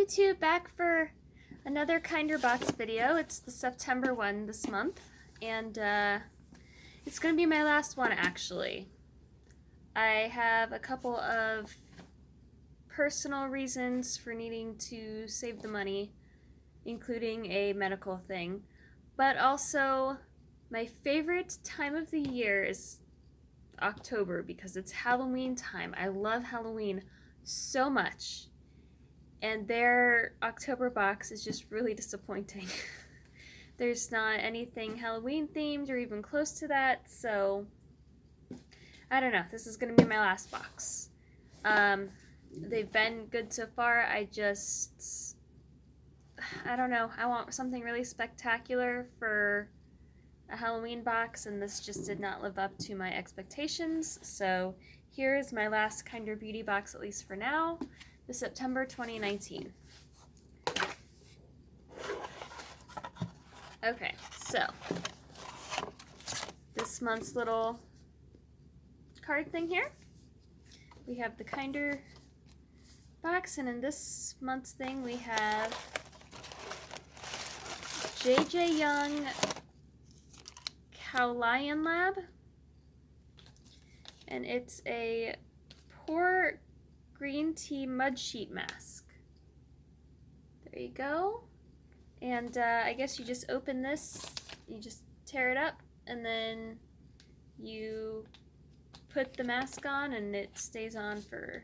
YouTube, back for another Kinder Box video. It's the September one this month, and it's going to be my last one actually. I have a couple of personal reasons for needing to save the money, including a medical thing, but also my favorite time of the year is October because it's Halloween time. I love Halloween so much. And their October box is just really disappointing. There's not anything Halloween themed or even close to that, so I don't know. This is going to be my last box. They've been good so far. I don't know. I want something really spectacular for a Halloween box, and this just did not live up to my expectations. So here's my last Kinder Beauty box, at least for now. The September 2019. Okay, so this month's little card thing here. We have the Kinder box, and in this month's thing we have J.J. Young Cowlion Lab, and it's a pore green tea mud sheet mask. There you go. And I guess you just open this, you just tear it up, and then you put the mask on, and it stays on for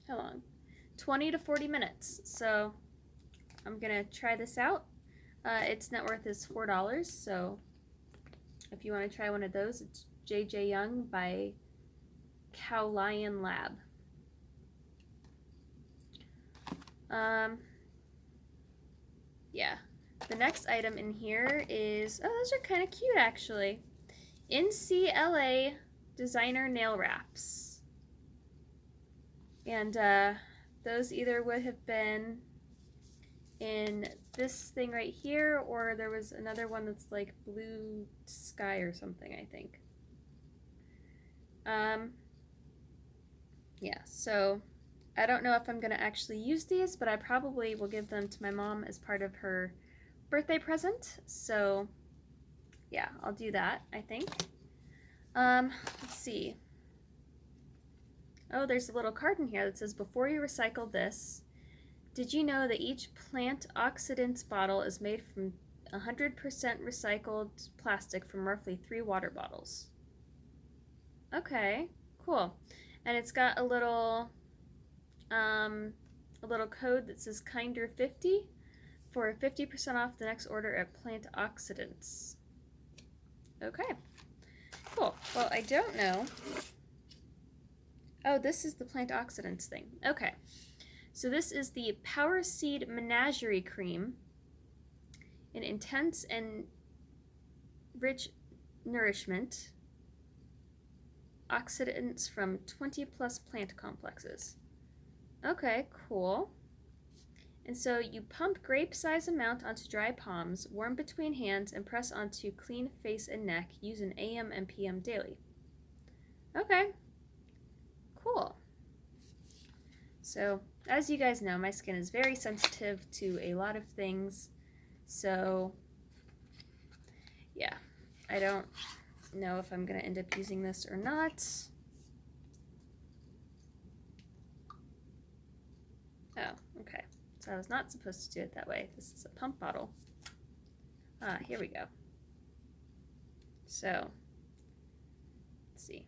how long? 20 to 40 minutes. So I'm gonna try this out. Its net worth is $4, so if you want to try one of those, it's J.J. Young by Cowlion Lab. Yeah. The next item in here is, oh, those are kind of cute actually. NCLA designer nail wraps. And those either would have been in this thing right here, or there was another one that's like blue sky or something, I think. Yeah, so I don't know if I'm going to actually use these, but I probably will give them to my mom as part of her birthday present. So yeah, I'll do that, I think. Let's see. Oh, there's a little card in here that says, before you recycle this, did you know that each plant oxidants bottle is made from 100% recycled plastic from roughly 3 water bottles? Okay, cool. And it's got a little code that says Kinder50 for 50% off the next order at Plant Oxidants. Okay, cool. Well, I don't know. Oh, this is the Plant Oxidants thing. Okay, so this is the Power Seed Menagerie Cream, an intense and rich nourishment, oxidants from 20 plus plant complexes. Okay, cool. And so you pump grape-size amount onto dry palms, warm between hands, and press onto clean face and neck. Use an AM and PM daily. Okay, cool. So, as you guys know, my skin is very sensitive to a lot of things. So, yeah, I don't know if I'm going to end up using this or not. Oh, okay. So I was not supposed to do it that way. This is a pump bottle. Ah, here we go. So, let's see.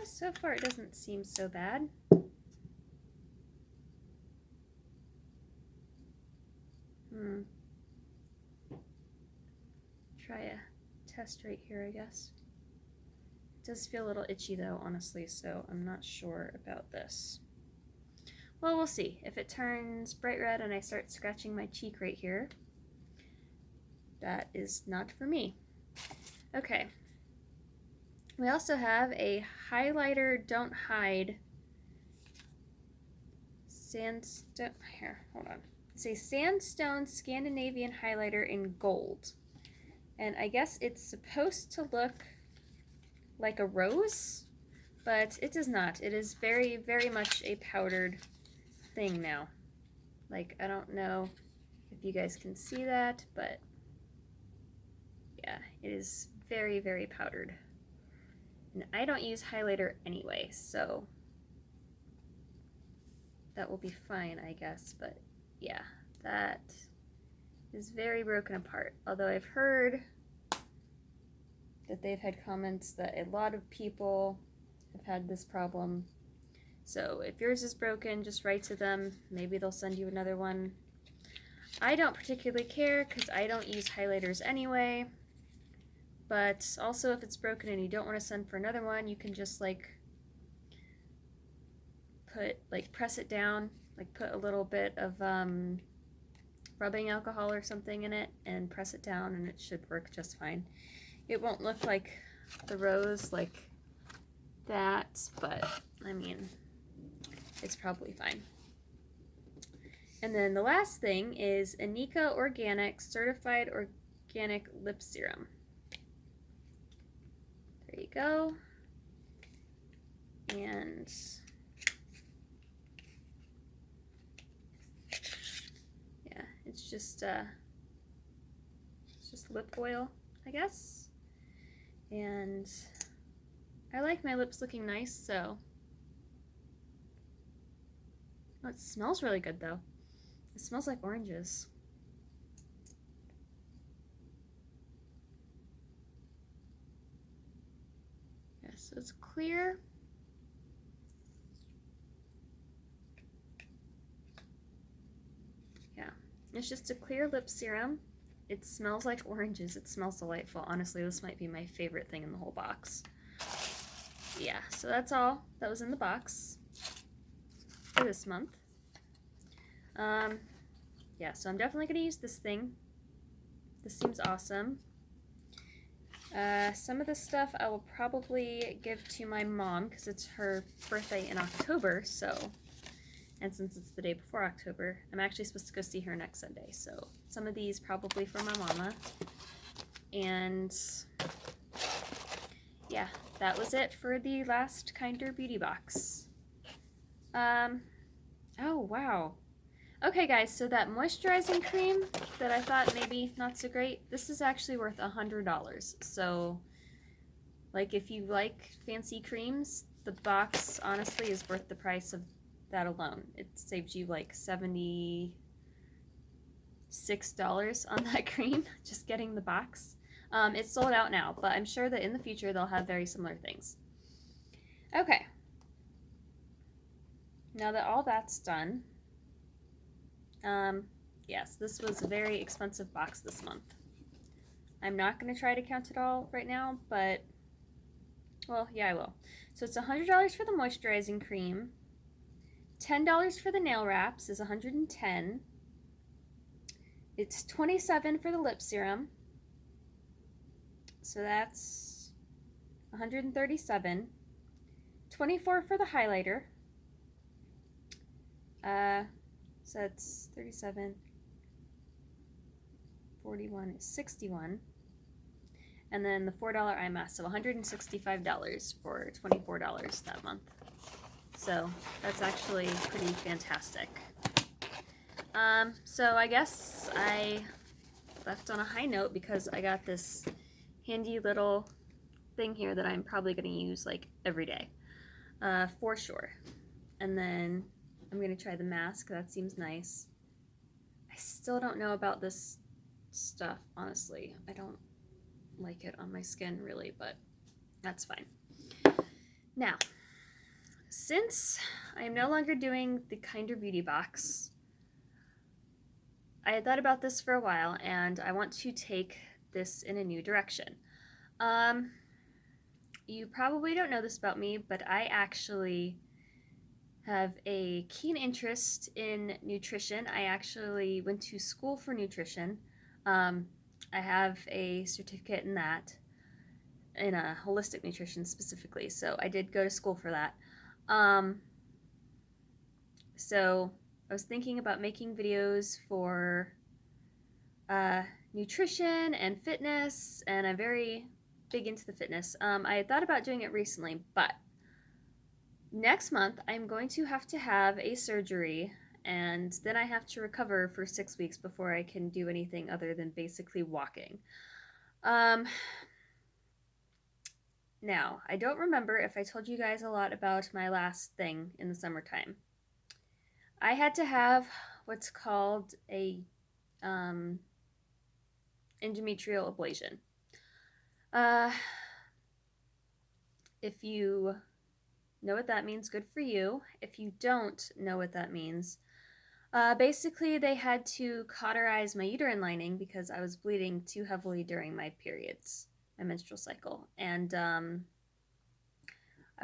So far it doesn't seem so bad. Try a test right here, I guess. It does feel a little itchy though, honestly, so I'm not sure about this. Well, we'll see. If it turns bright red and I start scratching my cheek right here, that is not for me. Okay. We also have a highlighter Don't Hide sandstone. Here, hold on. It's a sandstone Scandinavian highlighter in gold. And I guess it's supposed to look like a rose, but it does not. It is very, very much a powdered thing now. Like, I don't know if you guys can see that, but yeah, it is very, very powdered. And I don't use highlighter anyway, so that will be fine, I guess. But yeah, that is very broken apart. Although I've heard that they've had comments that a lot of people have had this problem. So if yours is broken, just write to them. Maybe they'll send you another one. I don't particularly care because I don't use highlighters anyway. But also if it's broken and you don't want to send for another one, you can just press it down, put a little bit of rubbing alcohol or something in it and press it down, and it should work just fine. It won't look like the rose like that, but I mean, it's probably fine. And then the last thing is Anika Organic Certified Organic Lip Serum. There you go. And yeah, it's just lip oil, I guess. And I like my lips looking nice, so. Oh, it smells really good though. It smells like oranges. Yeah, so it's clear. Yeah, it's just a clear lip serum. It smells like oranges. It smells delightful. Honestly, this might be my favorite thing in the whole box. Yeah, so that's all that was in the box for this month. Yeah, so I'm definitely going to use this thing. This seems awesome. Some of the stuff I will probably give to my mom because it's her birthday in October, so, and since it's the day before October, I'm actually supposed to go see her next Sunday, so some of these probably for my mama. And yeah, that was it for the last Kinder Beauty box. Oh wow. Okay guys, so that moisturizing cream that I thought maybe not so great, this is actually worth $100. So, like, if you like fancy creams, the box honestly is worth the price of that alone. It saves you like $76 on that cream, just getting the box. It's sold out now, but I'm sure that in the future they'll have very similar things. Okay. Now that all that's done, yes, this was a very expensive box this month. I'm not going to try to count it all right now, but, well, yeah, I will. So it's $100 for the moisturizing cream, $10 for the nail wraps is $110. It's $27 for the lip serum, so that's $137. $24 for the highlighter. So that's 37, 41 is 61. And then the $4 eye mask, so $165 for $24 that month. So that's actually pretty fantastic. So I guess I left on a high note because I got this handy little thing here that I'm probably going to use like every day, for sure. And then I'm going to try the mask. That seems nice. I still don't know about this stuff, honestly. I don't like it on my skin, really, but that's fine. Now, since I am no longer doing the Kinder Beauty box, I had thought about this for a while, and I want to take this in a new direction. You probably don't know this about me, but I actually have a keen interest in nutrition. I actually went to school for nutrition. I have a certificate in that, in a holistic nutrition specifically, so I did go to school for that. So I was thinking about making videos for nutrition and fitness, and I'm very big into the fitness. I had thought about doing it recently, but next month I'm going to have a surgery, and then I have to recover for 6 weeks before I can do anything other than basically walking. Um, Now, I don't remember if I told you guys a lot about my last thing in the summertime. I had to have what's called a um, endometrial ablation. Uh, if you know what that means, good for you. If you don't know what that means, basically they had to cauterize my uterine lining because I was bleeding too heavily during my periods, my menstrual cycle. And I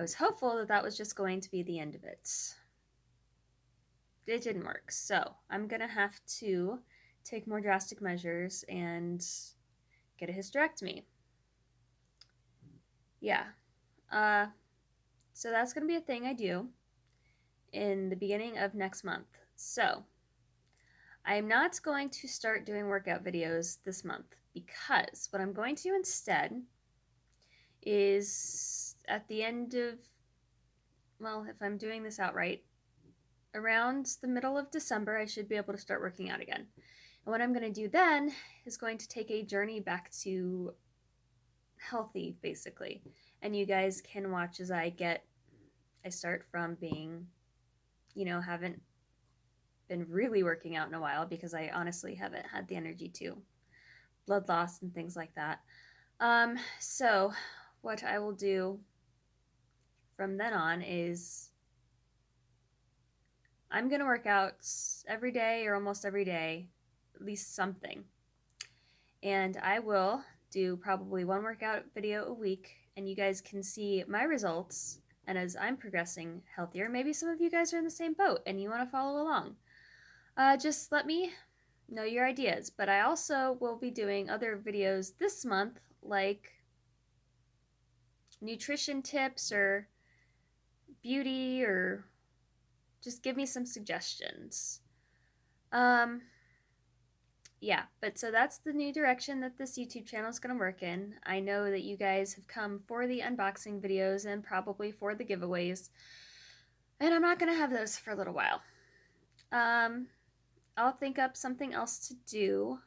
was hopeful that that was just going to be the end of it. It didn't work. So I'm going to have to take more drastic measures and get a hysterectomy. Yeah. So that's going to be a thing I do in the beginning of next month. So I'm not going to start doing workout videos this month because what I'm going to do instead is at the end of, well, if I'm doing this outright, around the middle of December, I should be able to start working out again. And what I'm going to do then is going to take a journey back to healthy, basically. And you guys can watch as I start from being, haven't been really working out in a while because I honestly haven't had the energy to. Blood loss and things like that. So what I will do from then on is I'm going to work out every day or almost every day, at least something. And I will do probably one workout video a week, and you guys can see my results. And as I'm progressing healthier, maybe some of you guys are in the same boat and you want to follow along. Just let me know your ideas. But I also will be doing other videos this month, like nutrition tips or beauty, or just give me some suggestions. Yeah, but so that's the new direction that this YouTube channel is going to work in. I know that you guys have come for the unboxing videos and probably for the giveaways, and I'm not going to have those for a little while. I'll think up something else to do,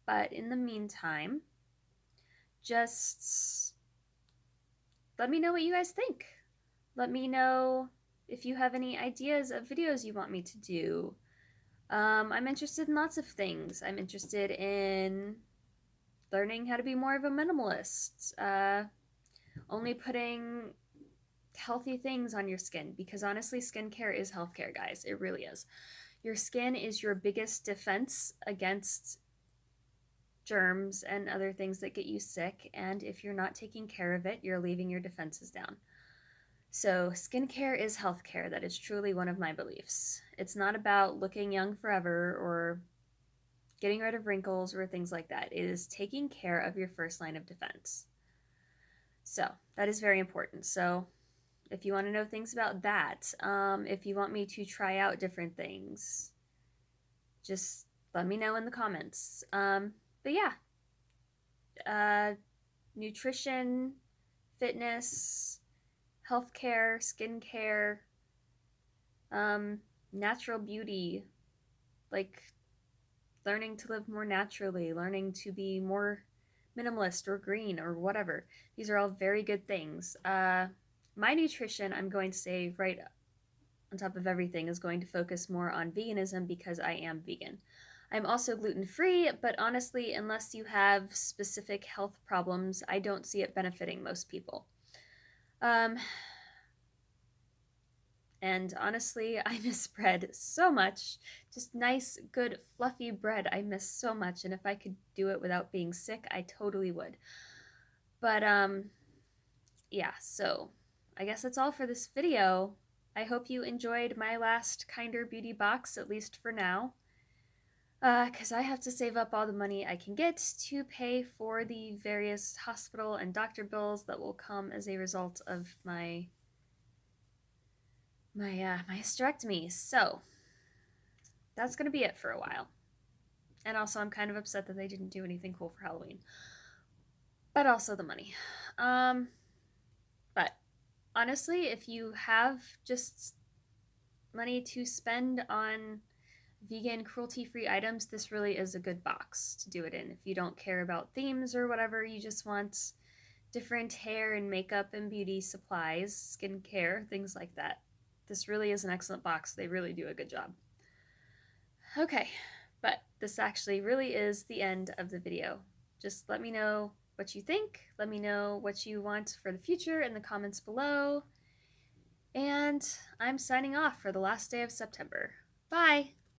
but in the meantime, just let me know what you guys think. Let me know if you have any ideas of videos you want me to do. I'm interested in lots of things. I'm interested in learning how to be more of a minimalist. Only putting healthy things on your skin, because honestly, skincare is healthcare, guys. It really is. Your skin is your biggest defense against germs and other things that get you sick, and if you're not taking care of it, you're leaving your defenses down. So skincare is healthcare. That is truly one of my beliefs. It's not about looking young forever or getting rid of wrinkles or things like that. It is taking care of your first line of defense. So that is very important. So if you want to know things about that, if you want me to try out different things, just let me know in the comments. But yeah, nutrition, fitness, healthcare, skincare, natural beauty, like learning to live more naturally, learning to be more minimalist or green or whatever. These are all very good things. My nutrition, I'm going to say right on top of everything, is going to focus more on veganism because I am vegan. I'm also gluten-free, but honestly, unless you have specific health problems, I don't see it benefiting most people. And honestly, I miss bread so much. Just nice, good, fluffy bread I miss so much, and if I could do it without being sick, I totally would. But yeah, so I guess that's all for this video. I hope you enjoyed my last Kinder Beauty box, at least for now. Because I have to save up all the money I can get to pay for the various hospital and doctor bills that will come as a result of my hysterectomy. So that's gonna be it for a while. And also, I'm kind of upset that they didn't do anything cool for Halloween, but also the money. But honestly, if you have just money to spend on vegan cruelty-free items, this really is a good box to do it in. If you don't care about themes or whatever, you just want different hair and makeup and beauty supplies, skincare, things like that. This really is an excellent box. They really do a good job. Okay, but this actually really is the end of the video. Just let me know what you think. Let me know what you want for the future in the comments below. And I'm signing off for the last day of September. Bye!